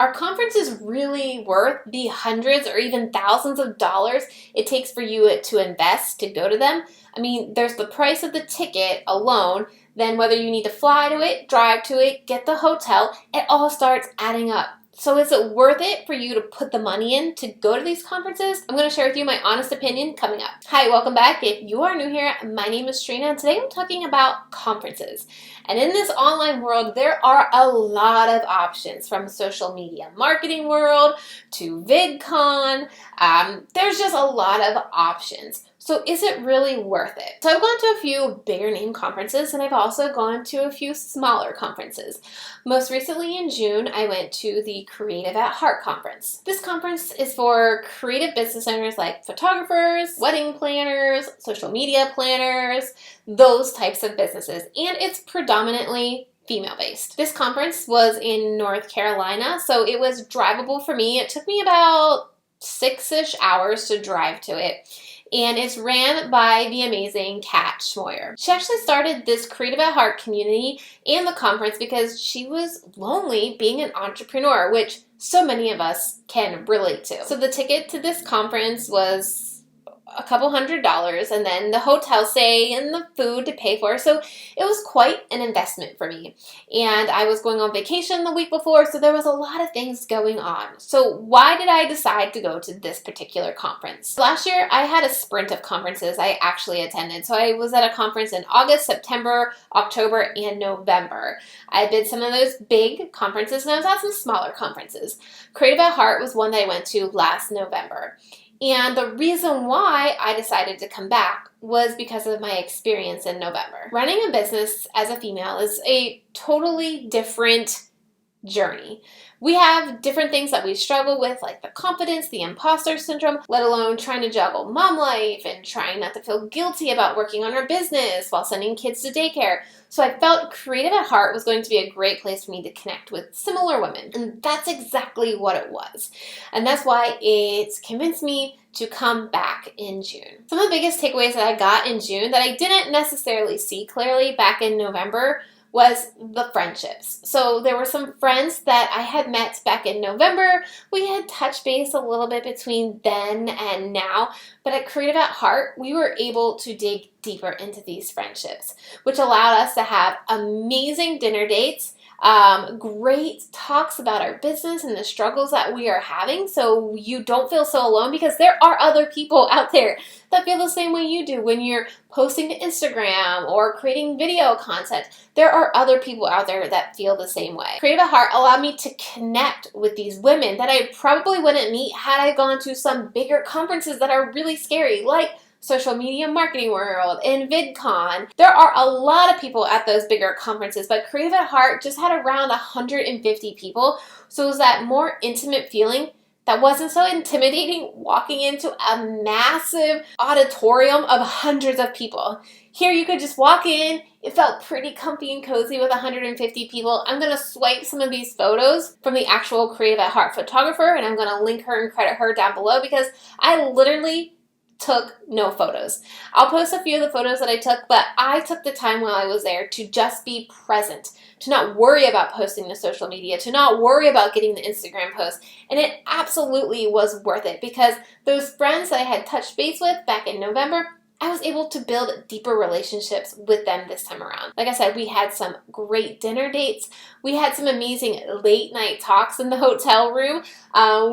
Are conferences really worth the hundreds or even thousands of dollars it takes for you to invest to go to them? I mean, there's the price of the ticket alone, then whether you need to fly to it, drive to it, get the hotel, it all starts adding up. So is it worth it for you to put the money in to go to these conferences? I'm going to share with you my honest opinion coming up. Hi, welcome back. If you are new here, my name is Trena, and today I'm talking about conferences. And in this online world, there are a lot of options, from social media marketing world to VidCon. There's just a lot of options. So is it really worth it? So I've gone to a few bigger name conferences, and I've also gone to a few smaller conferences. Most recently in June, I went to the Creative at Heart conference. This conference is for creative business owners like photographers, wedding planners, social media planners, those types of businesses, and it's predominantly female-based. This conference was in North Carolina, so it was drivable for me. It took me about 6-ish hours to drive to it. And it's ran by the amazing Kat Schmoyer. She actually started this Creative at Heart community and the conference because she was lonely being an entrepreneur, which so many of us can relate to. So the ticket to this conference was a couple $100s, and then the hotel stay and the food to pay for. So it was quite an investment for me. And I was going on vacation the week before, so there was a lot of things going on. So why did I decide to go to this particular conference? Last year, I had a sprint of conferences I actually attended. So I was at a conference in August, September, October, and November. I did some of those big conferences, and I was at some smaller conferences. Creative at Heart was one that I went to last November. And the reason why I decided to come back was because of my experience in November. Running a business as a female is a totally different journey. We have different things that we struggle with, like the confidence, the imposter syndrome, let alone trying to juggle mom life and trying not to feel guilty about working on our business while sending kids to daycare. So I felt Creative at Heart was going to be a great place for me to connect with similar women. And that's exactly what it was. And that's why it's convinced me to come back in June. Some of the biggest takeaways that I got in June that I didn't necessarily see clearly back in November was the friendships. So there were some friends that I had met back in November. We had touched base a little bit between then and now, but at Creative at Heart, we were able to dig deeper into these friendships, which allowed us to have amazing dinner dates, great talks about our business and the struggles that we are having, so you don't feel so alone, because there are other people out there that feel the same way you do when you're posting to Instagram or creating video content. There are other people out there that feel the same way. Creative at Heart allowed me to connect with these women that I probably wouldn't meet had I gone to some bigger conferences that are really scary, like Social Media Marketing World and VidCon. There are a lot of people at those bigger conferences, but Creative at Heart just had around 150 people, so it was that more intimate feeling that wasn't so intimidating walking into a massive auditorium of hundreds of people. Here you could just walk in. It felt pretty comfy and cozy with 150 people. I'm going to swipe some of these photos from the actual Creative at Heart photographer, and I'm going to link her and credit her down below, because I literally took no photos. I'll post a few of the photos that I took, but I took the time while I was there to just be present, to not worry about posting to social media, to not worry about getting the Instagram post. And it absolutely was worth it, because those friends that I had touched base with back in November, I was able to build deeper relationships with them this time around. Like I said, we had some great dinner dates. We had some amazing late night talks in the hotel room.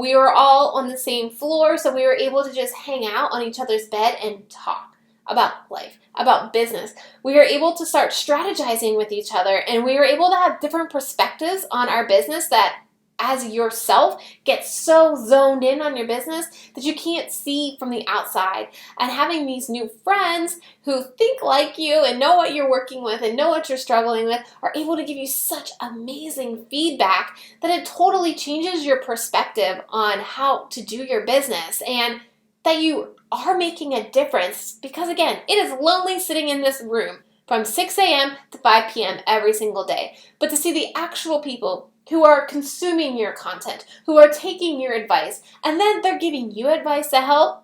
We were all on the same floor, so we were able to just hang out on each other's bed and talk about life, about business. We were able to start strategizing with each other, and we were able to have different perspectives on our business that, as yourself, get so zoned in on your business that you can't see from the outside. And having these new friends who think like you and know what you're working with and know what you're struggling with are able to give you such amazing feedback that it totally changes your perspective on how to do your business, and that you are making a difference, because again, it is lonely sitting in this room from 6 a.m. to 5 p.m. every single day. But to see the actual people who are consuming your content, who are taking your advice, and then they're giving you advice to help,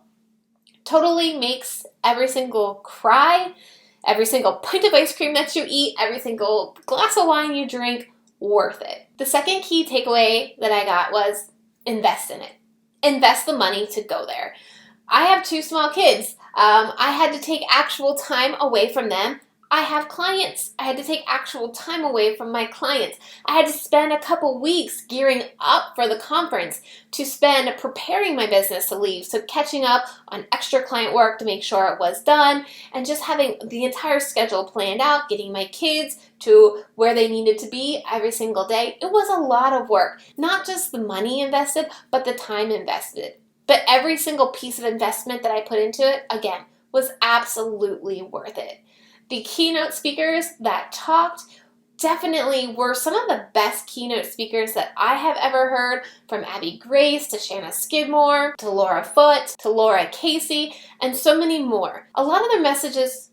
totally makes every single cry, every single pint of ice cream that you eat, every single glass of wine you drink worth it. The second key takeaway that I got was invest in it. Invest the money to go there. I have 2 small kids. I had to take actual time away from them. I have clients. I had to take actual time away from my clients. I had to spend a couple weeks gearing up for the conference, to spend preparing my business to leave, so catching up on extra client work to make sure it was done, and just having the entire schedule planned out, getting my kids to where they needed to be every single day. It was a lot of work. Not just the money invested, but the time invested. But every single piece of investment that I put into it, again, was absolutely worth it. The keynote speakers that talked definitely were some of the best keynote speakers that I have ever heard, from Abby Grace to Shanna Skidmore to Laura Foote to Laura Casey, and so many more. A lot of their messages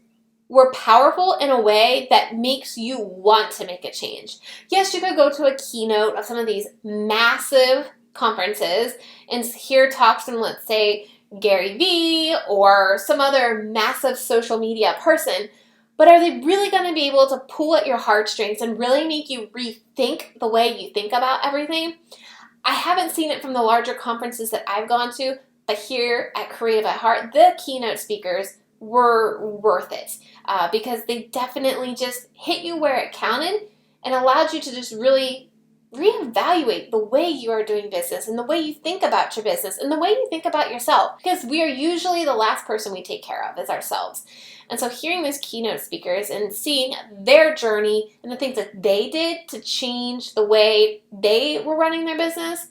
were powerful in a way that makes you want to make a change. Yes, you could go to a keynote of some of these massive conferences and hear talks from, let's say, Gary Vee or some other massive social media person, but are they really going to be able to pull at your heartstrings and really make you rethink the way you think about everything? I haven't seen it from the larger conferences that I've gone to, but here at Creative at Heart, the keynote speakers were worth it because they definitely just hit you where it counted and allowed you to just really reevaluate the way you are doing business and the way you think about your business and the way you think about yourself, because we are usually the last person we take care of is ourselves. And so hearing those keynote speakers and seeing their journey and the things that they did to change the way they were running their business,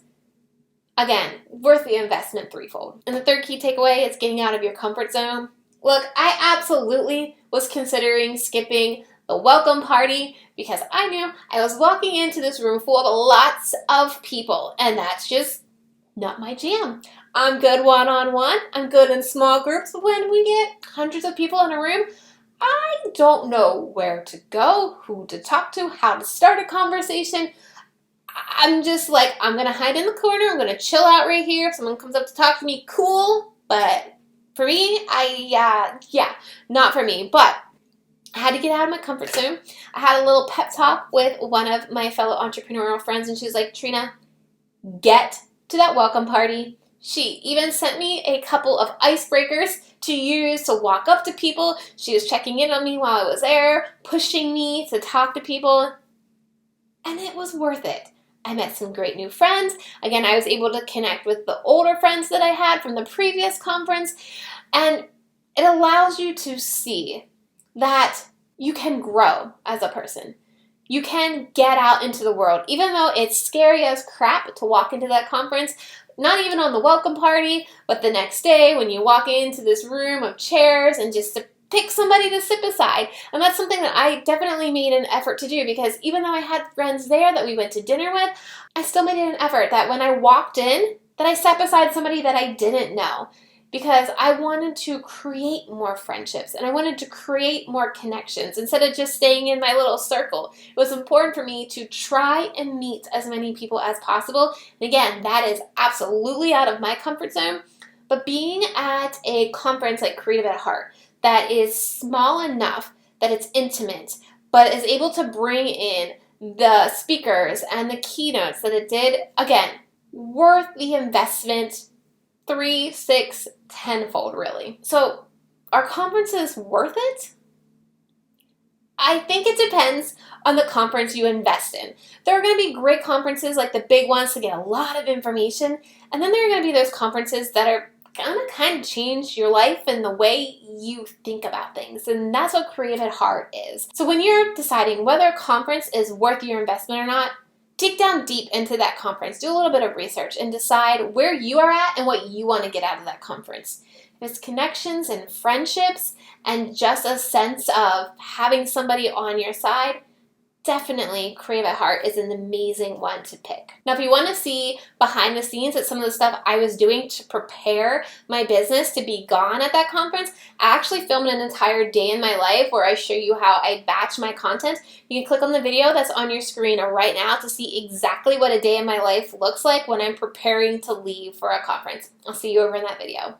again, worth the investment threefold. And the third key takeaway is getting out of your comfort zone. Look, I absolutely was considering skipping the welcome party because I knew I was walking into this room full of lots of people, and that's just not my jam. I'm good one-on-one. I'm good in small groups. When we get hundreds of people in a room, I don't know where to go, who to talk to, how to start a conversation. I'm just like, I'm going to hide in the corner. I'm going to chill out right here. If someone comes up to talk to me, cool. But for me, not for me. But I had to get out of my comfort zone. I had a little pep talk with one of my fellow entrepreneurial friends, and she was like, Trena, get to that welcome party. She even sent me a couple of icebreakers to use to walk up to people. She was checking in on me while I was there, pushing me to talk to people, and it was worth it. I met some great new friends. Again, I was able to connect with the older friends that I had from the previous conference, and it allows you to see that you can grow as a person. You can get out into the world, even though it's scary as crap to walk into that conference, not even on the welcome party, but the next day when you walk into this room of chairs and just to pick somebody to sit beside. And that's something that I definitely made an effort to do, because even though I had friends there that we went to dinner with, I still made it an effort that when I walked in, that I sat beside somebody that I didn't know, because I wanted to create more friendships and I wanted to create more connections instead of just staying in my little circle. It was important for me to try and meet as many people as possible. And again, that is absolutely out of my comfort zone. But being at a conference like Creative at Heart that is small enough that it's intimate, but is able to bring in the speakers and the keynotes that it did, again, worth the investment 3, 6, 10-fold, really. So are conferences worth it? I think it depends on the conference you invest in. There are going to be great conferences like the big ones to get a lot of information, and then there are going to be those conferences that are going to kind of change your life and the way you think about things, and that's what Creative at Heart is. So when you're deciding whether a conference is worth your investment or not, dig down deep into that conference, do a little bit of research, and decide where you are at and what you want to get out of that conference. If it's connections and friendships and just a sense of having somebody on your side, definitely Creative at Heart is an amazing one to pick. Now, if you want to see behind the scenes at some of the stuff I was doing to prepare my business to be gone at that conference, I actually filmed an entire day in my life where I show you how I batch my content. You can click on the video that's on your screen right now to see exactly what a day in my life looks like when I'm preparing to leave for a conference. I'll see you over in that video.